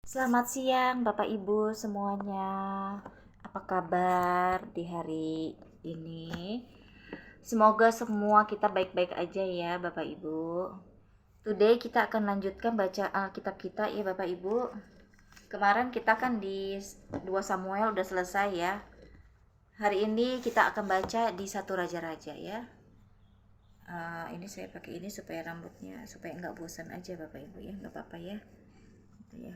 Selamat siang Bapak Ibu semuanya. Apa kabar di hari ini? Semoga semua kita baik-baik aja ya Bapak Ibu. Today kita akan lanjutkan baca Alkitab kita ya Bapak Ibu. Kemarin kita kan di 2 Samuel udah selesai ya. Hari ini kita akan baca di 1 Raja-Raja ya. Ini saya pakai ini supaya rambutnya supaya nggak bosan aja Bapak Ibu ya, nggak apa-apa ya. Gitu ya.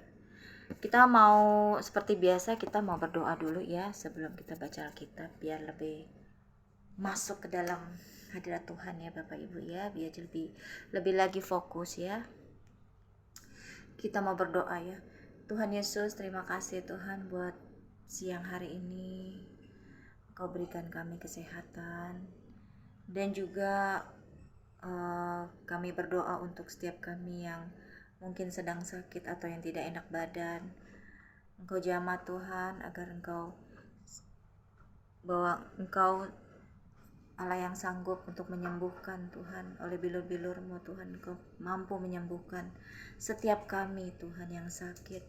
Kita mau seperti biasa kita mau berdoa dulu ya sebelum kita baca Alkitab biar lebih masuk ke dalam hadirat Tuhan ya Bapak Ibu ya, biar lebih lagi fokus ya. Kita mau berdoa ya. Tuhan Yesus, terima kasih Tuhan buat siang hari ini. Kau berikan kami kesehatan dan juga kami berdoa untuk setiap kami yang mungkin sedang sakit atau yang tidak enak badan. Engkau jamah Tuhan agar Engkau Allah yang sanggup untuk menyembuhkan Tuhan. Oleh bilur-bilur-Mu Tuhan Engkau mampu menyembuhkan setiap kami Tuhan yang sakit,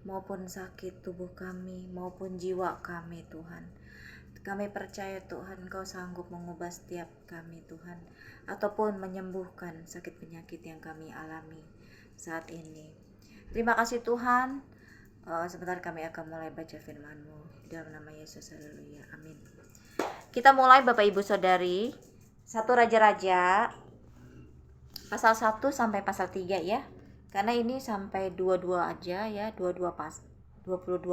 maupun sakit tubuh kami maupun jiwa kami Tuhan. Kami percaya Tuhan Engkau sanggup mengubah setiap kami Tuhan, ataupun menyembuhkan sakit penyakit yang kami alami saat ini. Terima kasih Tuhan. Sebentar kami akan mulai baca firman-Mu dalam nama Yesus. Haleluya. Amin. Kita mulai Bapak Ibu Saudari 1 Raja-Raja pasal 1 sampai pasal 3 ya. Karena ini sampai 22 aja ya, 22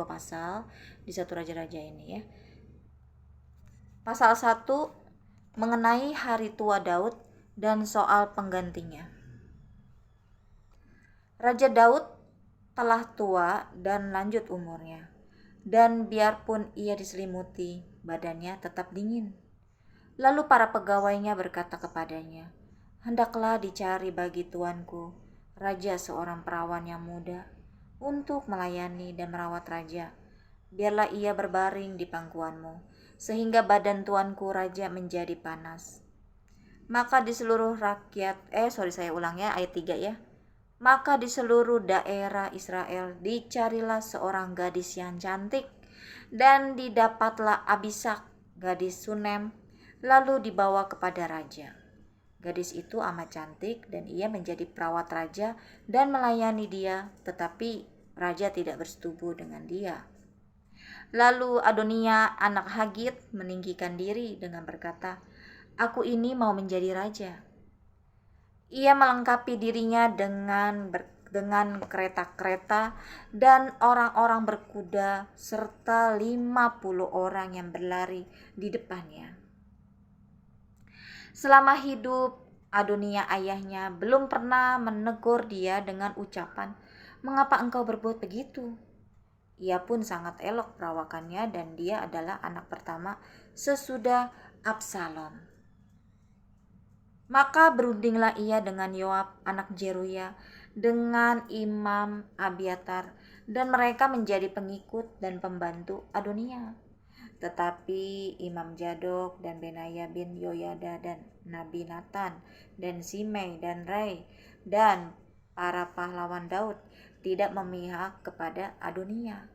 pasal di 1 Raja-Raja ini ya. Pasal 1 mengenai hari tua Daud dan soal penggantinya. Raja Daud telah tua dan lanjut umurnya, dan biarpun ia diselimuti, badannya tetap dingin. Lalu para pegawainya berkata kepadanya, "Hendaklah dicari bagi tuanku, raja seorang perawan yang muda, untuk melayani dan merawat raja. Biarlah ia berbaring di pangkuanmu, sehingga badan tuanku raja menjadi panas." Maka di seluruh ayat 3 ya. Maka di seluruh daerah Israel dicarilah seorang gadis yang cantik, dan didapatlah Abisak, gadis Sunem, lalu dibawa kepada raja. Gadis itu amat cantik dan ia menjadi perawat raja dan melayani dia, tetapi raja tidak bersetubuh dengan dia. Lalu Adonia anak Hagit meninggikan diri dengan berkata, "Aku ini mau menjadi raja." Ia melengkapi dirinya dengan kereta-kereta dan orang-orang berkuda serta 50 orang yang berlari di depannya. Selama hidup Adonia ayahnya belum pernah menegur dia dengan ucapan, "Mengapa engkau berbuat begitu?" Ia pun sangat elok perawakannya dan dia adalah anak pertama sesudah Absalom. Maka berundinglah ia dengan Yoab anak Jeruya, dengan Imam Abiatar, dan mereka menjadi pengikut dan pembantu Adonia. Tetapi Imam Zadok dan Benaya bin Yoyada dan Nabi Nathan dan Simei dan Rei dan para pahlawan Daud tidak memihak kepada Adonia.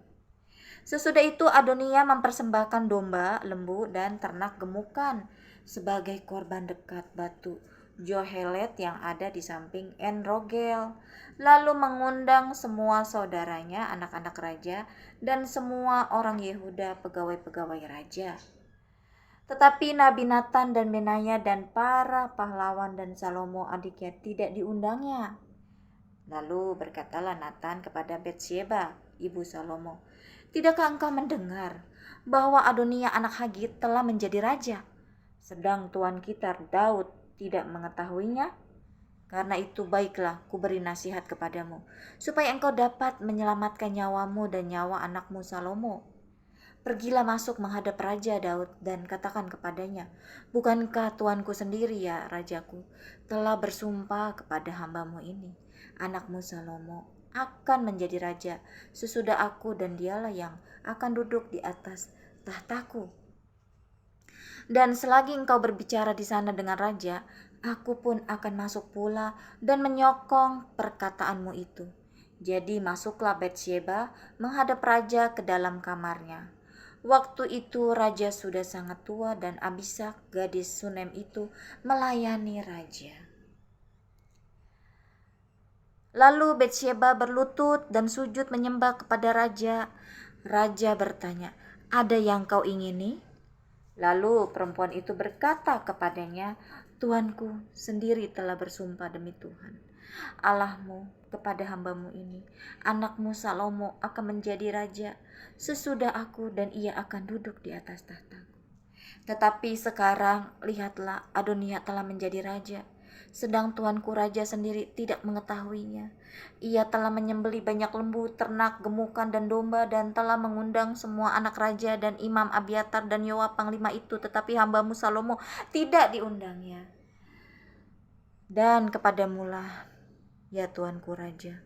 Sesudah itu Adonia mempersembahkan domba, lembu, dan ternak gemukan sebagai korban dekat batu Johelet yang ada di samping En-Rogel. Lalu mengundang semua saudaranya, anak-anak raja, dan semua orang Yehuda, pegawai-pegawai raja. Tetapi Nabi Nathan dan Benaya dan para pahlawan dan Salomo adiknya tidak diundangnya. Lalu berkatalah Nathan kepada Betsyeba, ibu Salomo, "Tidakkah engkau mendengar bahwa Adonia anak Hagit telah menjadi raja, sedang tuan kita Daud tidak mengetahuinya? Karena itu baiklah kuberi nasihat kepadamu, supaya engkau dapat menyelamatkan nyawamu dan nyawa anakmu Salomo. Pergilah masuk menghadap Raja Daud dan katakan kepadanya, bukankah tuanku sendiri ya rajaku telah bersumpah kepada hambamu ini, anakmu Salomo akan menjadi raja sesudah aku, dan dialah yang akan duduk di atas tahtaku. Dan selagi engkau berbicara di sana dengan raja, aku pun akan masuk pula dan menyokong perkataanmu itu. Jadi masuklah Batsyeba menghadap raja ke dalam kamarnya. Waktu itu raja sudah sangat tua dan Abisak gadis Sunem itu melayani raja. Lalu Batsyeba berlutut dan sujud menyembah kepada raja. Raja bertanya, "Ada yang kau ingini?" Lalu perempuan itu berkata kepadanya, "Tuanku sendiri telah bersumpah demi Tuhan Allahmu kepada hambamu ini, anakmu Salomo akan menjadi raja sesudah aku dan ia akan duduk di atas tahtaku. Tetapi sekarang lihatlah, Adonia telah menjadi raja, sedang tuanku raja sendiri tidak mengetahuinya. Ia telah menyembelih banyak lembu, ternak, gemukan, dan domba, dan telah mengundang semua anak raja dan Imam Abiatar dan Yoab panglima itu, tetapi hambamu Salomo tidak diundangnya. Dan kepadamulah, ya tuanku raja,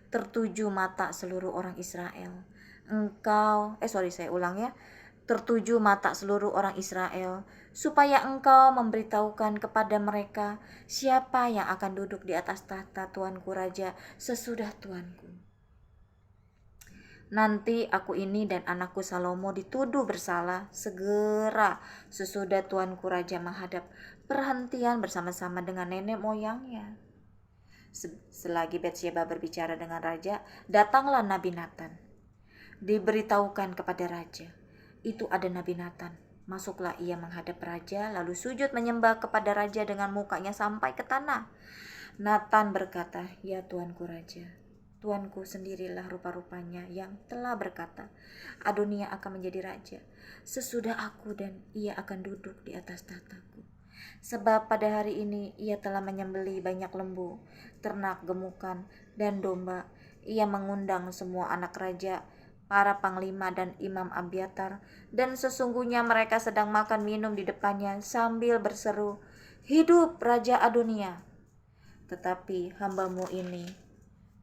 tertuju mata seluruh orang Israel. Tertuju mata seluruh orang Israel, supaya engkau memberitahukan kepada mereka siapa yang akan duduk di atas tahta tuanku raja sesudah tuanku. Nanti aku ini dan anakku Salomo dituduh bersalah segera sesudah tuanku raja menghadap perhentian bersama-sama dengan nenek moyangnya. Selagi Batsyeba berbicara dengan raja, datanglah Nabi Natan. Diberitahukan kepada raja, itu ada Nabi Natan. Masuklah ia menghadap raja, lalu sujud menyembah kepada raja dengan mukanya sampai ke tanah. Natan berkata, "Ya tuanku raja, tuanku sendirilah rupa-rupanya yang telah berkata, Adonia akan menjadi raja sesudah aku dan ia akan duduk di atas tahtaku. Sebab pada hari ini ia telah menyembelih banyak lembu, ternak, gemukan, dan domba. Ia mengundang semua anak raja, para panglima dan Imam Abiatar, dan sesungguhnya mereka sedang makan minum di depannya sambil berseru, 'Hidup Raja Adonia!' Tetapi hambamu ini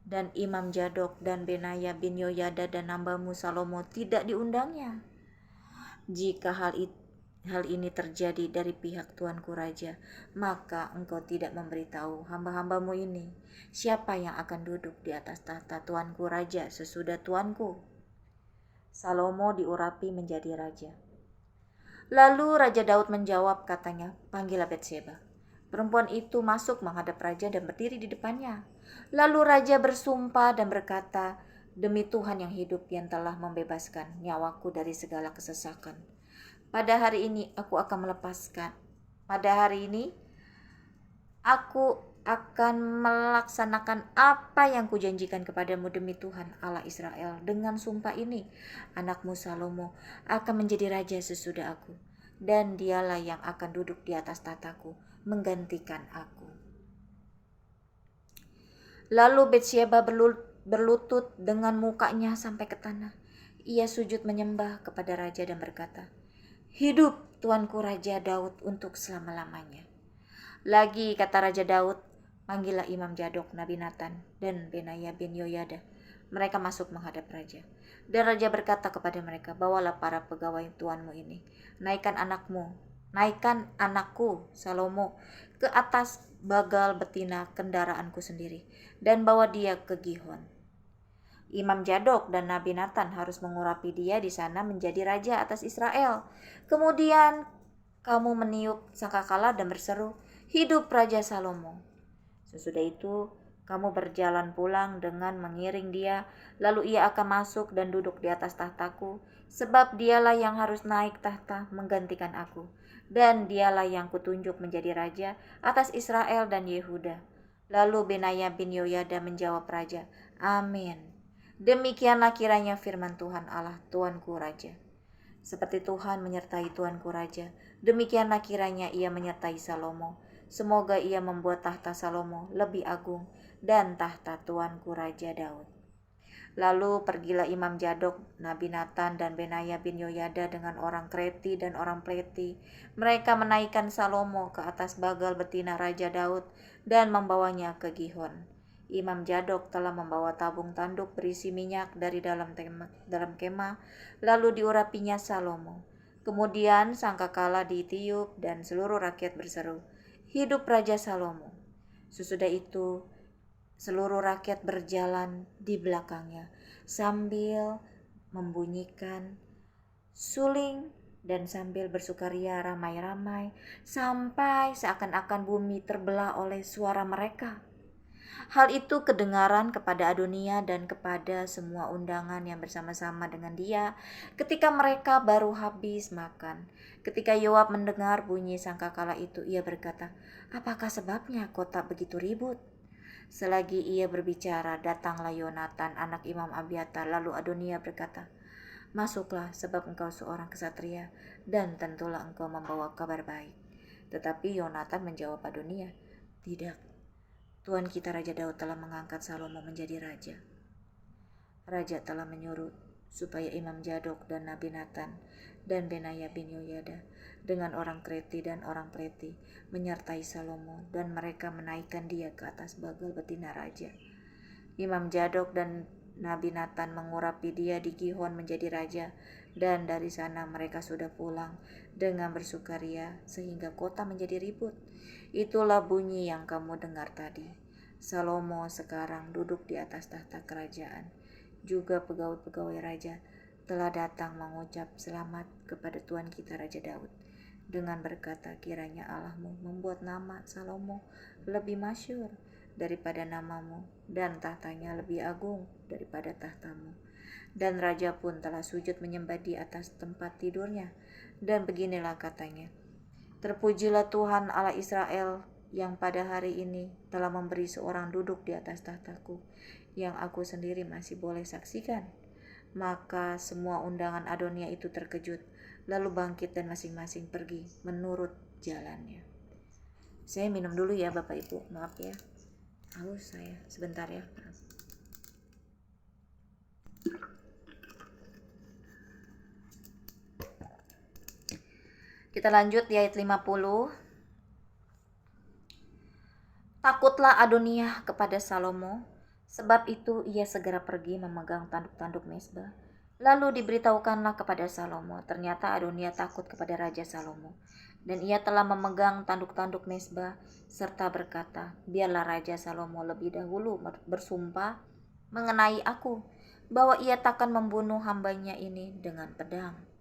dan Imam Zadok dan Benaya bin Yoyada dan hambamu Salomo tidak diundangnya. Jika hal ini terjadi dari pihak tuanku raja, maka engkau tidak memberitahu hamba-hambamu ini siapa yang akan duduk di atas tahta tuanku raja sesudah tuanku." Salomo diurapi menjadi raja. Lalu Raja Daud menjawab, katanya, "Panggillah Batsyeba." Perempuan itu masuk menghadap raja dan berdiri di depannya. Lalu raja bersumpah dan berkata, "Demi Tuhan yang hidup yang telah membebaskan nyawaku dari segala kesesakan, pada hari ini aku akan melaksanakan apa yang kujanjikan kepadamu demi Tuhan Allah Israel. Dengan sumpah ini, anakmu Salomo akan menjadi raja sesudah aku, dan dialah yang akan duduk di atas tahtaku menggantikan aku." Lalu Batsyeba berlutut dengan mukanya sampai ke tanah. Ia sujud menyembah kepada raja dan berkata, "Hidup tuanku Raja Daud untuk selama-lamanya." Lagi kata Raja Daud, "Panggillah Imam Zadok, Nabi Natan, dan Benaya bin Yoyada." Mereka masuk menghadap raja. Dan raja berkata kepada mereka, "Bawalah para pegawai tuanmu ini, naikkan anakku Salomo ke atas bagal betina kendaraanku sendiri, dan bawa dia ke Gihon. Imam Zadok dan Nabi Natan harus mengurapi dia di sana menjadi raja atas Israel. Kemudian kamu meniup sangkakala dan berseru, 'Hidup Raja Salomo!' Sesudah itu kamu berjalan pulang dengan mengiring dia, lalu ia akan masuk dan duduk di atas tahtaku, sebab dialah yang harus naik tahta menggantikan aku, dan dialah yang kutunjuk menjadi raja atas Israel dan Yehuda." Lalu Benaya bin Yoyada menjawab raja, "Amin. Demikianlah kiranya firman Tuhan Allah tuanku raja. Seperti Tuhan menyertai tuanku raja, demikianlah kiranya ia menyertai Salomo. Semoga ia membuat tahta Salomo lebih agung dan tahta tuanku Raja Daud." Lalu pergilah Imam Zadok, Nabi Natan, dan Benaya bin Yoyada dengan orang Kreti dan orang Pleti. Mereka menaikkan Salomo ke atas bagal betina Raja Daud dan membawanya ke Gihon. Imam Zadok telah membawa tabung tanduk berisi minyak dari dalam kemah, lalu diurapinya Salomo. Kemudian sangkakala ditiup dan seluruh rakyat berseru, "Hidup Raja Salomo!" Sesudah itu Seluruh rakyat berjalan di belakangnya sambil membunyikan suling dan sambil bersukaria ramai-ramai sampai seakan-akan bumi terbelah oleh suara mereka. Hal itu kedengaran kepada Adonia dan kepada semua undangan yang bersama-sama dengan dia ketika mereka baru habis makan. Ketika Yoab mendengar bunyi sangkakala itu, ia berkata, "Apakah sebabnya kota begitu ribut?" Selagi ia berbicara, datanglah Yonatan, anak Imam Abiatar. Lalu Adonia berkata, "Masuklah, sebab engkau seorang kesatria, dan tentulah engkau membawa kabar baik." Tetapi Yonatan menjawab Adonia, "Tidak, Tuan kita Raja Daud telah mengangkat Salomo menjadi raja. Raja telah menyuruh supaya Imam Zadok dan Nabi Nathan dan Benaya bin Yoyada dengan orang Kreti dan orang Pleti menyertai Salomo, dan mereka menaikkan dia ke atas bagal betina raja. Imam Zadok dan Nabi Nathan mengurapi dia di Gihon menjadi raja, dan dari sana mereka sudah pulang dengan bersukaria sehingga kota menjadi ribut. Itulah bunyi yang kamu dengar tadi. Salomo sekarang duduk di atas tahta kerajaan. Juga pegawai-pegawai raja telah datang mengucap selamat kepada Tuan kita Raja Daud dengan berkata, kiranya Allahmu membuat nama Salomo lebih masyhur daripada namamu, dan tahtanya lebih agung daripada tahtamu. Dan raja pun telah sujud menyembah di atas tempat tidurnya. Dan beginilah katanya, terpujilah Tuhan Allah Israel yang pada hari ini telah memberi seorang duduk di atas tahtaku, yang aku sendiri masih boleh saksikan. Maka semua undangan Adonia itu terkejut, lalu bangkit dan masing-masing pergi menurut jalannya. Saya minum dulu ya Bapak Ibu, maaf ya. Haus saya, sebentar ya. Kita lanjut di ayat 50. Takutlah Adonia kepada Salomo, sebab itu ia segera pergi memegang tanduk-tanduk mezbah. Lalu diberitahukanlah kepada Salomo, ternyata Adonia takut kepada Raja Salomo, dan ia telah memegang tanduk-tanduk mezbah serta berkata, biarlah Raja Salomo lebih dahulu bersumpah mengenai aku, bahwa ia takkan membunuh hambanya ini dengan pedang.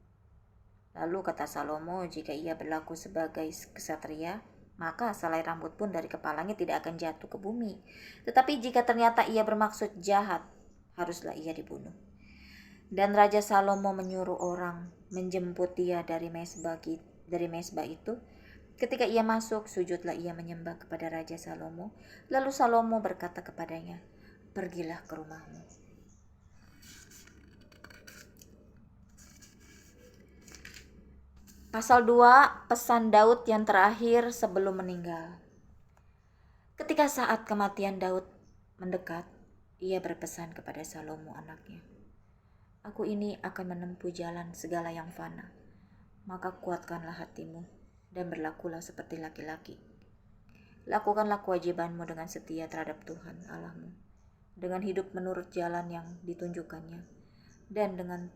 Lalu kata Salomo, jika ia berlaku sebagai kesatria, maka selai rambut pun dari kepalanya tidak akan jatuh ke bumi. Tetapi jika ternyata ia bermaksud jahat, haruslah ia dibunuh. Dan Raja Salomo menyuruh orang menjemput dia dari mezbah itu. Ketika ia masuk, sujudlah ia menyembah kepada Raja Salomo. Lalu Salomo berkata kepadanya, pergilah ke rumahmu. Pasal 2, pesan Daud yang terakhir sebelum meninggal. Ketika saat kematian Daud mendekat, ia berpesan kepada Salomo anaknya, aku ini akan menempuh jalan segala yang fana, maka kuatkanlah hatimu dan berlakulah seperti laki-laki. Lakukanlah kewajibanmu dengan setia terhadap Tuhan Allahmu, dengan hidup menurut jalan yang ditunjukkannya, dan dengan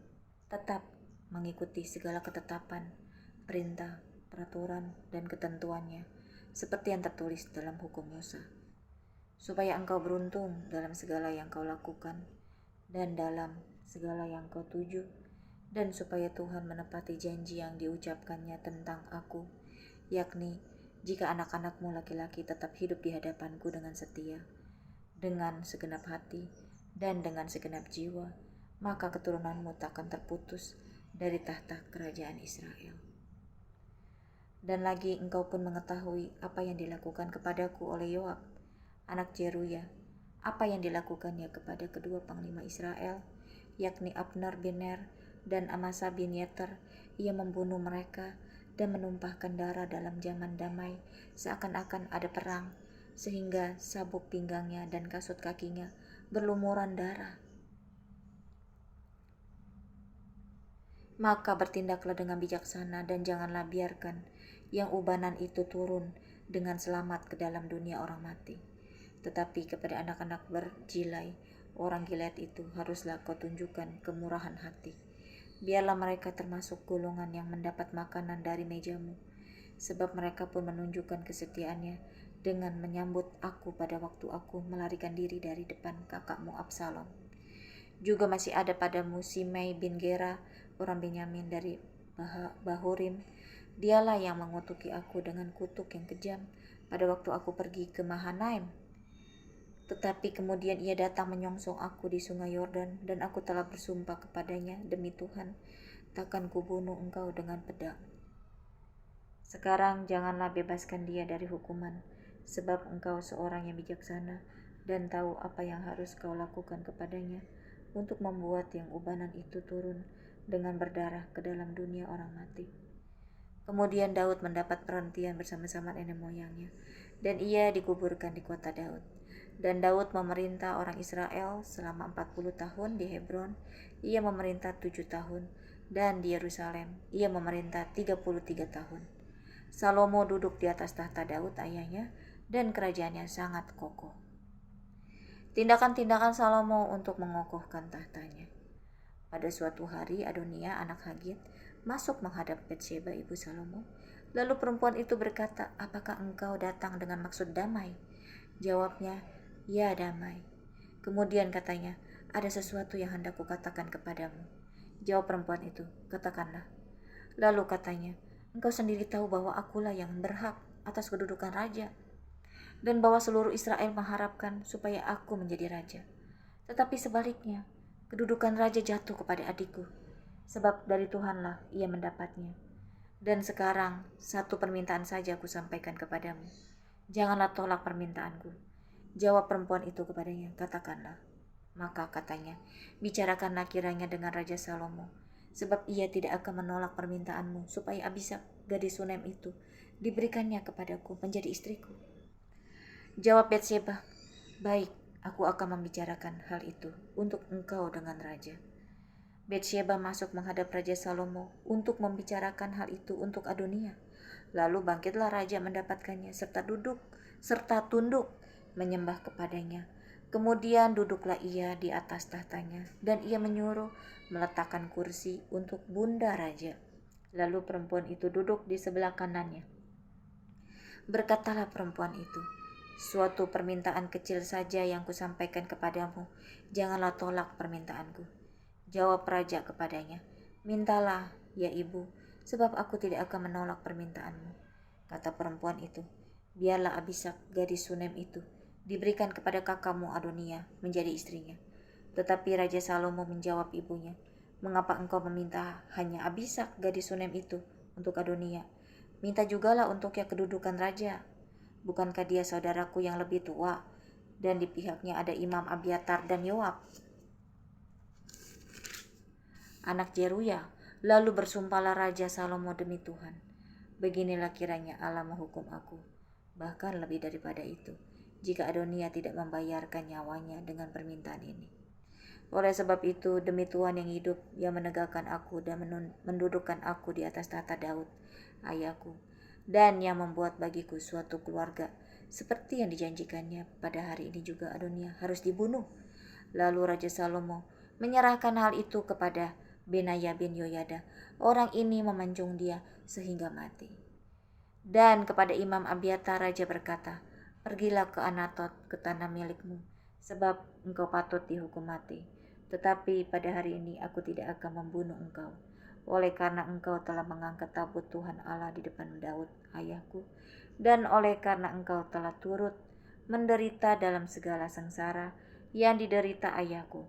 tetap mengikuti segala ketetapan, perintah, peraturan, dan ketentuannya, seperti yang tertulis dalam hukum Musa, supaya engkau beruntung dalam segala yang kau lakukan dan dalam segala yang kau tuju, dan supaya Tuhan menepati janji yang diucapkannya tentang aku, yakni jika anak-anakmu laki-laki tetap hidup di hadapanku dengan setia, dengan segenap hati, dan dengan segenap jiwa, maka keturunanmu takkan terputus dari tahta kerajaan Israel. Dan lagi engkau pun mengetahui apa yang dilakukan kepadaku oleh Yoab, anak Jeruya, apa yang dilakukannya kepada kedua panglima Israel, yakni Abner bin Ner dan Amasa bin Yeter. Ia membunuh mereka dan menumpahkan darah dalam zaman damai, seakan-akan ada perang, sehingga sabuk pinggangnya dan kasut kakinya berlumuran darah. Maka bertindaklah dengan bijaksana dan janganlah biarkan yang ubanan itu turun dengan selamat ke dalam dunia orang mati. Tetapi kepada anak-anak berjilai, orang Gilead itu haruslah kau tunjukkan kemurahan hati. Biarlah mereka termasuk golongan yang mendapat makanan dari mejamu, sebab mereka pun menunjukkan kesetiaannya dengan menyambut aku pada waktu aku melarikan diri dari depan kakakmu Absalom. Juga masih ada padamu Simei bin Gera, orang Benyamin dari Bahurim. Dialah yang mengutuki aku dengan kutuk yang kejam pada waktu aku pergi ke Mahanaim. Tetapi kemudian ia datang menyongsong aku di sungai Yordan, dan aku telah bersumpah kepadanya, demi Tuhan, takkan kubunuh engkau dengan pedang. Sekarang janganlah bebaskan dia dari hukuman, sebab engkau seorang yang bijaksana dan tahu apa yang harus kau lakukan kepadanya untuk membuat yang ubanan itu turun dengan berdarah ke dalam dunia orang mati. Kemudian Daud mendapat perhentian bersama-sama nenek moyangnya, dan ia dikuburkan di kota Daud. Dan Daud memerintah orang Israel selama 40 tahun di Hebron, ia memerintah 7 tahun, dan di Yerusalem ia memerintah 33 tahun. Salomo duduk di atas tahta Daud ayahnya, dan kerajaannya sangat kokoh. Tindakan-tindakan Salomo untuk mengokohkan tahtanya. Pada suatu hari Adonia anak Hagit masuk menghadap Batsheba ibu Salomo. Lalu perempuan itu berkata, apakah engkau datang dengan maksud damai? Jawabnya, ya damai. Kemudian katanya, ada sesuatu yang hendak kukatakan kepadamu. Jawab perempuan itu, katakanlah. Lalu katanya, engkau sendiri tahu bahwa akulah yang berhak atas kedudukan raja, dan bahwa seluruh Israel mengharapkan supaya aku menjadi raja. Tetapi sebaliknya, kedudukan raja jatuh kepada adikku, sebab dari Tuhanlah ia mendapatnya. Dan sekarang satu permintaan saja aku sampaikan kepadamu, janganlah tolak permintaanku. Jawab perempuan itu kepadanya, katakanlah. Maka katanya, bicarakanlah kiranya dengan Raja Salomo, sebab ia tidak akan menolak permintaanmu, supaya Abishag gadis Sunem itu diberikannya kepadaku menjadi istriku. Jawab Batsheba, baik, aku akan membicarakan hal itu untuk engkau dengan raja. Batsheba masuk menghadap Raja Salomo untuk membicarakan hal itu untuk Adonia. Lalu bangkitlah raja mendapatkannya serta tunduk menyembah kepadanya. Kemudian duduklah ia di atas tahtanya, dan ia menyuruh meletakkan kursi untuk bunda raja. Lalu perempuan itu duduk di sebelah kanannya. Berkatalah perempuan itu, suatu permintaan kecil saja yang kusampaikan kepadamu, janganlah tolak permintaanku. Jawab raja kepadanya, mintalah ya ibu, sebab aku tidak akan menolak permintaanmu. Kata perempuan itu, biarlah Abishag gadis Sunem itu diberikan kepada kakakmu Adonia menjadi istrinya. Tetapi Raja Salomo menjawab ibunya, mengapa engkau meminta hanya Abishag gadis Sunem itu untuk Adonia? Minta jugalah untuknya kedudukan raja. Bukankah dia saudaraku yang lebih tua, dan di pihaknya ada Imam Abiatar dan Yoab, anak Jeruya. Lalu bersumpahlah Raja Salomo demi Tuhan, beginilah kiranya Allah menghukum aku, bahkan lebih daripada itu, jika Adonia tidak membayarkan nyawanya dengan permintaan ini. Oleh sebab itu, demi Tuhan yang hidup, yang menegakkan aku dan mendudukkan aku di atas tahta Daud, ayahku, dan yang membuat bagiku suatu keluarga, seperti yang dijanjikannya, pada hari ini juga Adonia harus dibunuh. Lalu Raja Salomo menyerahkan hal itu kepada Benaya bin Yoyada. Orang ini memanjung dia sehingga mati. Dan kepada Imam Abiatar raja berkata, pergilah ke Anatot, ke tanah milikmu, sebab engkau patut dihukum mati. Tetapi pada hari ini aku tidak akan membunuh engkau, oleh karena engkau telah mengangkat tabut Tuhan Allah di depan Daud ayahku, dan oleh karena engkau telah turut menderita dalam segala sengsara yang diderita ayahku.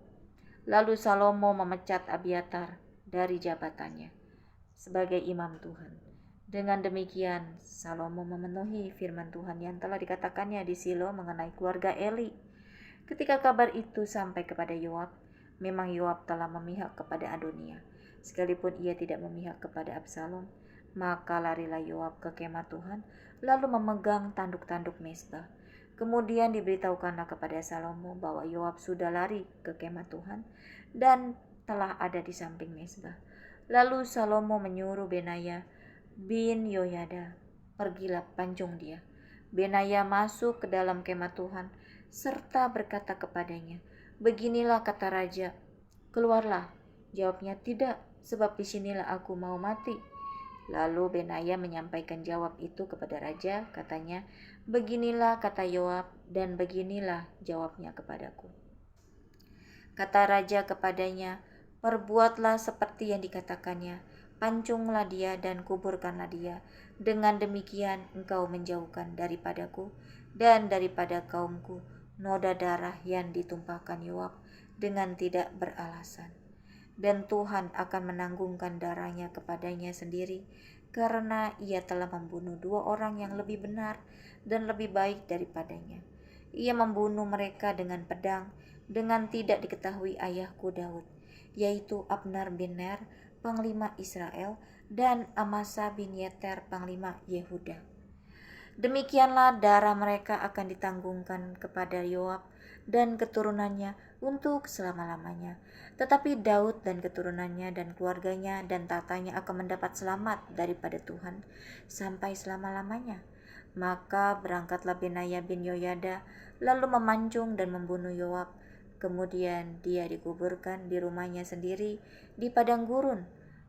Lalu Salomo memecat Abiatar dari jabatannya sebagai imam Tuhan. Dengan demikian, Salomo memenuhi firman Tuhan yang telah dikatakannya di Silo mengenai keluarga Eli. Ketika kabar itu sampai kepada Yoab, memang Yoab telah memihak kepada Adonia, sekalipun ia tidak memihak kepada Absalom. Maka larilah Yoab ke kemah Tuhan, lalu memegang tanduk-tanduk mezbah. Kemudian diberitahukanlah kepada Salomo bahwa Yoab sudah lari ke kemah Tuhan dan telah ada di samping mezbah. Lalu Salomo menyuruh Benaya bin Yoyada, pergilah pancung dia. Benaya masuk ke dalam kemah Tuhan serta berkata kepadanya, beginilah kata raja, keluarlah. Jawabnya, tidak, sebab disinilah aku mau mati. Lalu Benaya menyampaikan jawab itu kepada raja, katanya, "Beginilah kata Yoab dan beginilah jawabnya kepadaku." Kata raja kepadanya, "Perbuatlah seperti yang dikatakannya, pancunglah dia dan kuburkanlah dia. Dengan demikian engkau menjauhkan daripadaku dan daripada kaumku noda darah yang ditumpahkan Yoab dengan tidak beralasan. Dan Tuhan akan menanggungkan darahnya kepadanya sendiri, karena ia telah membunuh dua orang yang lebih benar dan lebih baik daripadanya. Ia membunuh mereka dengan pedang, dengan tidak diketahui ayahku Daud, yaitu Abner bin Ner, panglima Israel, dan Amasa bin Yeter, panglima Yehuda. Demikianlah darah mereka akan ditanggungkan kepada Yoab dan keturunannya untuk selama-lamanya. Tetapi Daud dan keturunannya dan keluarganya dan tatanya akan mendapat selamat daripada Tuhan sampai selama-lamanya." Maka berangkatlah Benaya bin Yoyada lalu memancung dan membunuh Yoab. Kemudian dia dikuburkan di rumahnya sendiri di padang gurun.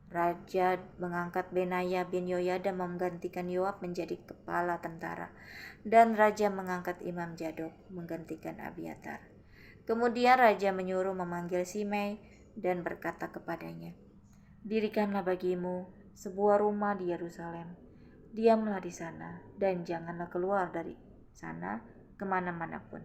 Raja mengangkat Benaya bin Yoyada menggantikan Yoab menjadi kepala tentara, dan raja mengangkat Imam Zadok menggantikan Abiatar. Kemudian raja menyuruh memanggil Simei dan berkata kepadanya, "Dirikanlah bagimu sebuah rumah di Yerusalem. Diamlah di sana dan janganlah keluar dari sana kemana-mana pun.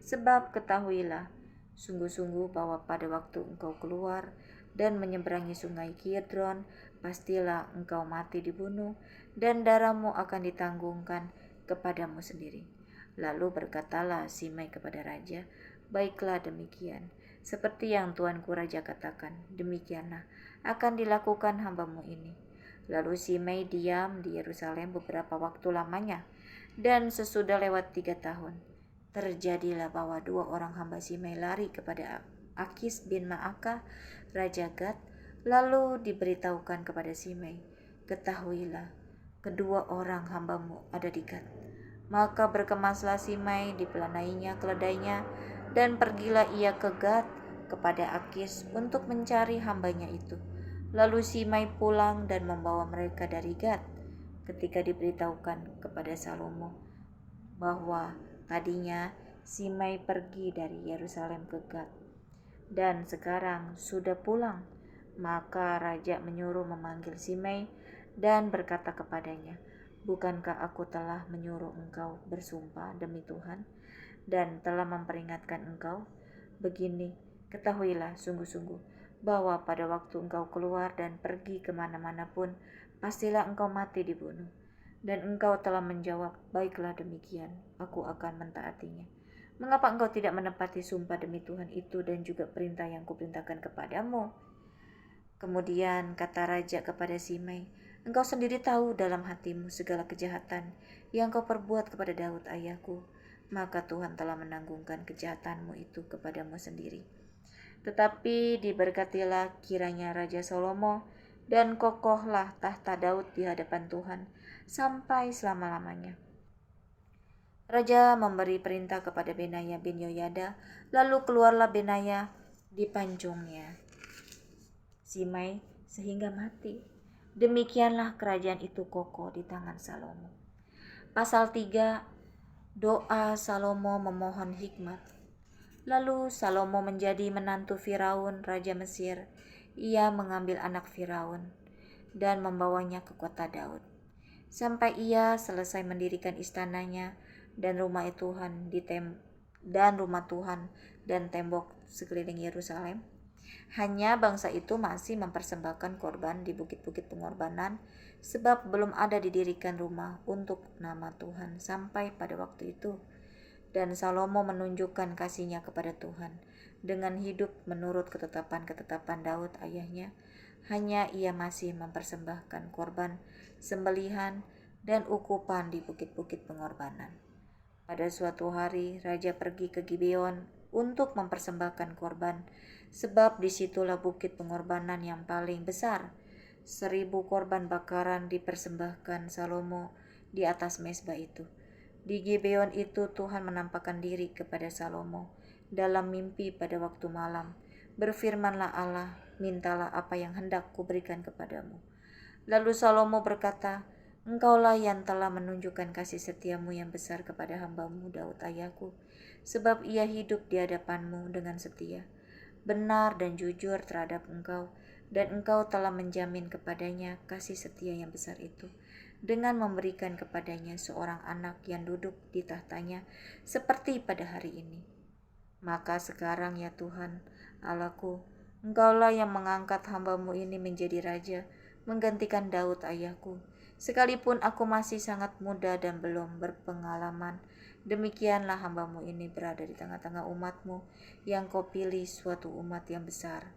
Sebab ketahuilah, sungguh-sungguh bahwa pada waktu engkau keluar dan menyeberangi sungai Kidron, pastilah engkau mati dibunuh, dan darahmu akan ditanggungkan kepadamu sendiri." Lalu berkatalah Simei kepada raja, "Baiklah demikian, seperti yang tuanku raja katakan, demikianlah akan dilakukan hambamu ini." Lalu Simei diam di Yerusalem beberapa waktu lamanya, dan sesudah lewat 3 tahun, terjadilah bahwa dua orang hamba Simei lari kepada Akis bin Maakah, Raja Gad, lalu diberitahukan kepada Simei, "Ketahuilah, kedua orang hambamu ada di Gad." Maka berkemaslah Simei, dipelanainya keledainya, dan pergilah ia ke Gad kepada Akis untuk mencari hambanya itu. Lalu Simei pulang dan membawa mereka dari Gad. Ketika diberitahukan kepada Salomo bahwa tadinya Simei pergi dari Yerusalem ke Gad dan sekarang sudah pulang, maka raja menyuruh memanggil Simei dan berkata kepadanya, "Bukankah aku telah menyuruh engkau bersumpah demi Tuhan dan telah memperingatkan engkau? Begini, ketahuilah sungguh-sungguh bahwa pada waktu engkau keluar dan pergi kemana-mana pun, pastilah engkau mati dibunuh." Dan engkau telah menjawab, "Baiklah demikian, aku akan mentaatinya." Mengapa engkau tidak menepati sumpah demi Tuhan itu dan juga perintah yang kuperintahkan kepadamu?" Kemudian kata raja kepada Simei, "Engkau sendiri tahu dalam hatimu segala kejahatan yang kau perbuat kepada Daud ayahku, maka Tuhan telah menanggungkan kejahatanmu itu kepadamu sendiri. Tetapi diberkatilah kiranya Raja Salomo, dan kokohlah tahta Daud di hadapan Tuhan sampai selama-lamanya." Raja memberi perintah kepada Benaya bin Yoyada, lalu keluarlah Benaya, dipancungnya Simei sehingga mati. Demikianlah kerajaan itu kokoh di tangan Salomo. Pasal 3, doa Salomo memohon hikmat. Lalu Salomo menjadi menantu Firaun, raja Mesir. Ia mengambil anak Firaun dan membawanya ke kota Daud, sampai ia selesai mendirikan istananya dan rumah Tuhan dan tembok sekeliling Yerusalem. Hanya bangsa itu masih mempersembahkan korban di bukit-bukit pengorbanan, sebab belum ada didirikan rumah untuk nama Tuhan sampai pada waktu itu. Dan Salomo menunjukkan kasihnya kepada Tuhan dengan hidup menurut ketetapan-ketetapan Daud ayahnya. Hanya ia masih mempersembahkan korban sembelihan dan ukupan di bukit-bukit pengorbanan. Pada suatu hari raja pergi ke Gibeon untuk mempersembahkan korban, sebab disitulah bukit pengorbanan yang paling besar. 1.000 korban bakaran dipersembahkan Salomo di atas mezbah itu. Di Gibeon itu Tuhan menampakkan diri kepada Salomo dalam mimpi pada waktu malam. "Berfirmanlah Allah, mintalah apa yang hendak kuberikan kepadamu." Lalu Salomo berkata, Engkaulah yang telah menunjukkan kasih setiamu yang besar kepada hambamu Daud ayahku, sebab ia hidup di hadapanmu dengan setia, benar dan jujur terhadap engkau, dan engkau telah menjamin kepadanya kasih setia yang besar itu, dengan memberikan kepadanya seorang anak yang duduk di tahtanya, seperti pada hari ini. Maka sekarang ya Tuhan, Allahku, Engkaulah yang mengangkat hambamu ini menjadi raja, menggantikan Daud ayahku. Sekalipun aku masih sangat muda dan belum berpengalaman, demikianlah hambamu ini berada di tengah-tengah umatmu, yang kau pilih suatu umat yang besar,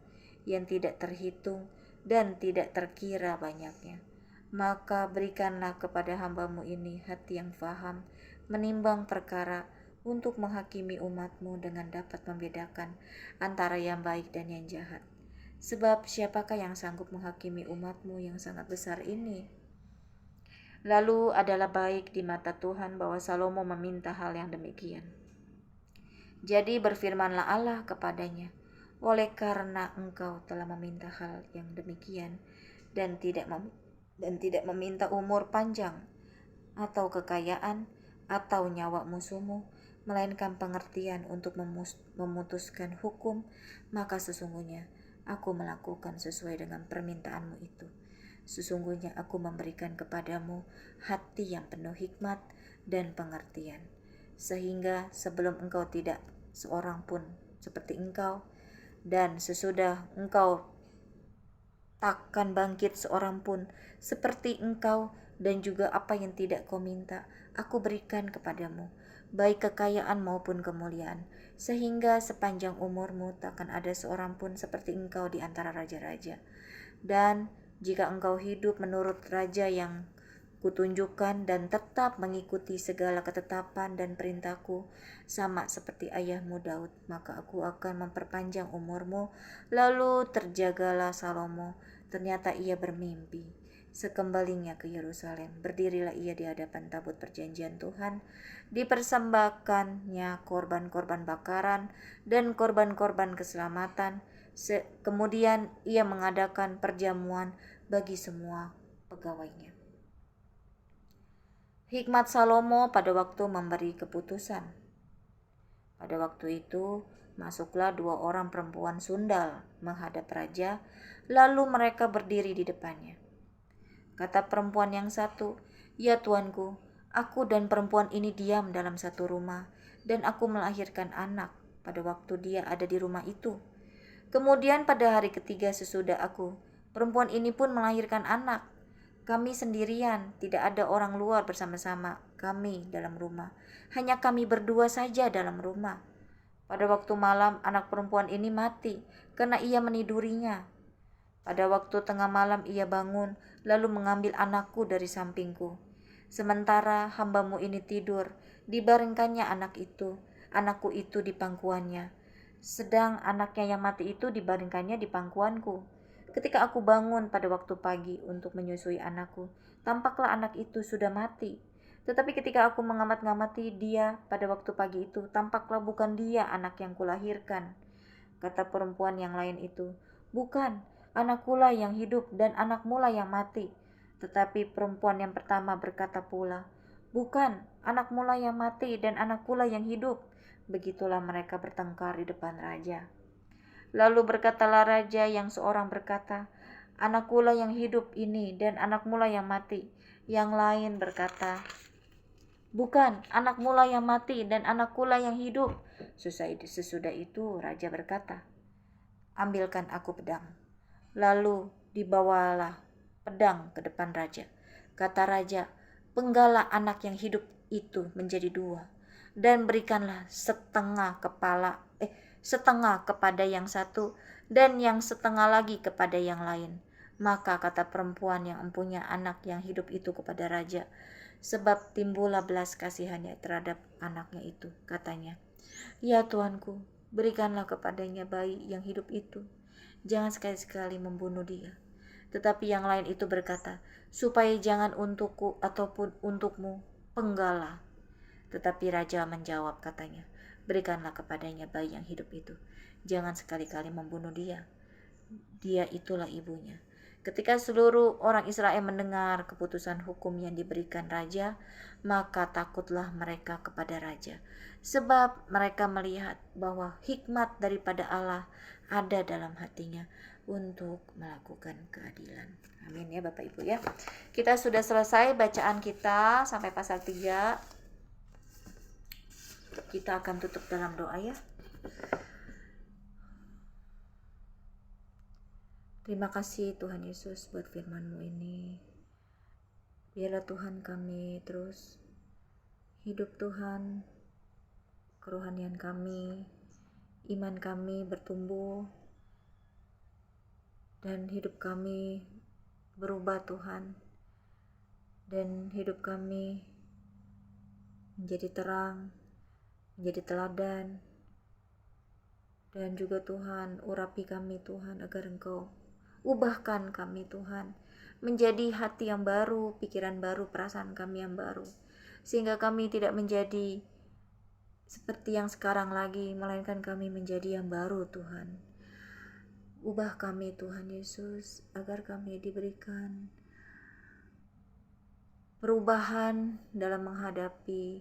yang tidak terhitung dan tidak terkira banyaknya. Maka berikanlah kepada hambamu ini hati yang faham, menimbang perkara, untuk menghakimi umatmu dengan dapat membedakan antara yang baik dan yang jahat. Sebab siapakah yang sanggup menghakimi umatmu yang sangat besar ini? Lalu adalah baik di mata Tuhan bahwa Salomo meminta hal yang demikian. Jadi berfirmanlah Allah kepadanya, oleh karena engkau telah meminta hal yang demikian dan tidak meminta umur panjang atau kekayaan atau nyawa musuhmu, melainkan pengertian untuk memutuskan hukum, maka sesungguhnya aku melakukan sesuai dengan permintaanmu itu. Sesungguhnya aku memberikan kepadamu hati yang penuh hikmat dan pengertian, sehingga sebelum engkau tidak seorang pun seperti engkau, dan sesudah engkau takkan bangkit seorang pun seperti engkau, dan juga apa yang tidak kau minta, aku berikan kepadamu, baik kekayaan maupun kemuliaan, sehingga sepanjang umurmu takkan ada seorang pun seperti engkau di antara raja-raja. Dan jika engkau hidup menurut raja yang kutunjukkan dan tetap mengikuti segala ketetapan dan perintahku, sama seperti ayahmu Daud, maka aku akan memperpanjang umurmu. Lalu terjagalah Salomo. Ternyata ia bermimpi. Sekembalinya ke Yerusalem, berdirilah ia di hadapan tabut perjanjian Tuhan, dipersembahkannya korban-korban bakaran dan korban-korban keselamatan. Kemudian ia mengadakan perjamuan bagi semua pegawainya. Hikmat Salomo pada waktu memberi keputusan. Pada waktu itu, masuklah 2 orang perempuan sundal menghadap raja, lalu mereka berdiri di depannya. Kata perempuan yang satu, "Ya tuanku, aku dan perempuan ini diam dalam satu rumah, dan aku melahirkan anak pada waktu dia ada di rumah itu. Kemudian pada hari ketiga sesudah aku, perempuan ini pun melahirkan anak. Kami sendirian, tidak ada orang luar bersama-sama kami dalam rumah. Hanya kami berdua saja dalam rumah. Pada waktu malam anak perempuan ini mati karena ia menidurinya. Pada waktu tengah malam ia bangun lalu mengambil anakku dari sampingku. Sementara hambamu ini tidur, dibaringkannya anakku itu di pangkuannya. Sedang anaknya yang mati itu dibaringkannya di pangkuanku. Ketika aku bangun pada waktu pagi untuk menyusui anakku, tampaklah anak itu sudah mati. Tetapi ketika aku mengamati dia pada waktu pagi itu, tampaklah bukan dia anak yang kulahirkan. Kata perempuan yang lain itu, bukan, anakkulah yang hidup dan anakmulah yang mati. Tetapi perempuan yang pertama berkata pula, bukan, anakmulah yang mati dan anakkulah yang hidup. Begitulah mereka bertengkar di depan raja. Lalu berkatalah raja yang seorang berkata, anakkulah yang hidup ini dan anakmulah yang mati. Yang lain berkata, bukan, anakmulah yang mati dan anakkulah yang hidup. Sesudah itu raja berkata, ambilkan aku pedang. Lalu dibawalah pedang ke depan raja. Kata raja, penggalah anak yang hidup itu menjadi 2, dan berikanlah setengah kepada yang satu dan yang setengah lagi kepada yang lain. Maka kata perempuan yang empunya anak yang hidup itu kepada raja, sebab timbullah belas kasihannya terhadap anaknya itu. Katanya, ya tuanku, berikanlah kepadanya bayi yang hidup itu. Jangan sekali-sekali membunuh dia. Tetapi yang lain itu berkata, supaya jangan untukku ataupun untukmu, penggalah. Tetapi raja menjawab, katanya, berikanlah kepadanya bayi yang hidup itu. Jangan sekali-kali membunuh dia. Dia itulah ibunya. Ketika seluruh orang Israel mendengar keputusan hukum yang diberikan raja, maka takutlah mereka kepada raja, sebab mereka melihat bahwa hikmat daripada Allah ada dalam hatinya untuk melakukan keadilan. Amin ya Bapak Ibu ya. Kita sudah selesai bacaan kita sampai pasal 3. Kita akan tutup dalam doa ya. Terima kasih Tuhan Yesus buat firman-Mu ini. Biarlah Tuhan kami terus hidup Tuhan, kerohanian kami, iman kami bertumbuh, dan hidup kami berubah Tuhan, dan hidup kami menjadi terang, menjadi teladan, dan juga Tuhan urapi kami Tuhan agar Engkau ubahkan kami Tuhan menjadi hati yang baru, pikiran baru, perasaan kami yang baru, sehingga kami tidak menjadi seperti yang sekarang lagi, melainkan kami menjadi yang baru Tuhan. Ubah kami Tuhan Yesus agar kami diberikan perubahan dalam menghadapi,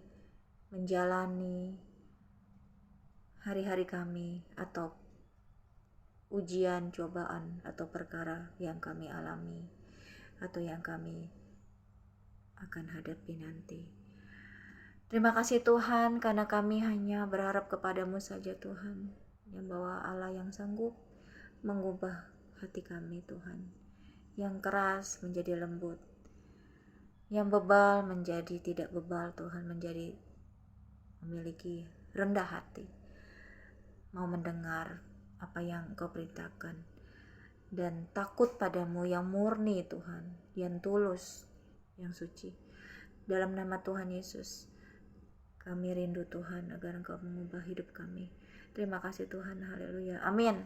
menjalani hari-hari kami atau ujian, cobaan, atau perkara yang kami alami atau yang kami akan hadapi nanti. Terima kasih Tuhan, karena kami hanya berharap kepadamu saja Tuhan, yang bahwa Allah yang sanggup mengubah hati kami Tuhan, yang keras menjadi lembut, yang bebal menjadi tidak bebal Tuhan, menjadi memiliki rendah hati, mau mendengar apa yang Engkau perintahkan, dan takut padamu yang murni Tuhan, yang tulus, yang suci. Dalam nama Tuhan Yesus, kami rindu Tuhan agar Engkau mengubah hidup kami. Terima kasih Tuhan, haleluya, amin.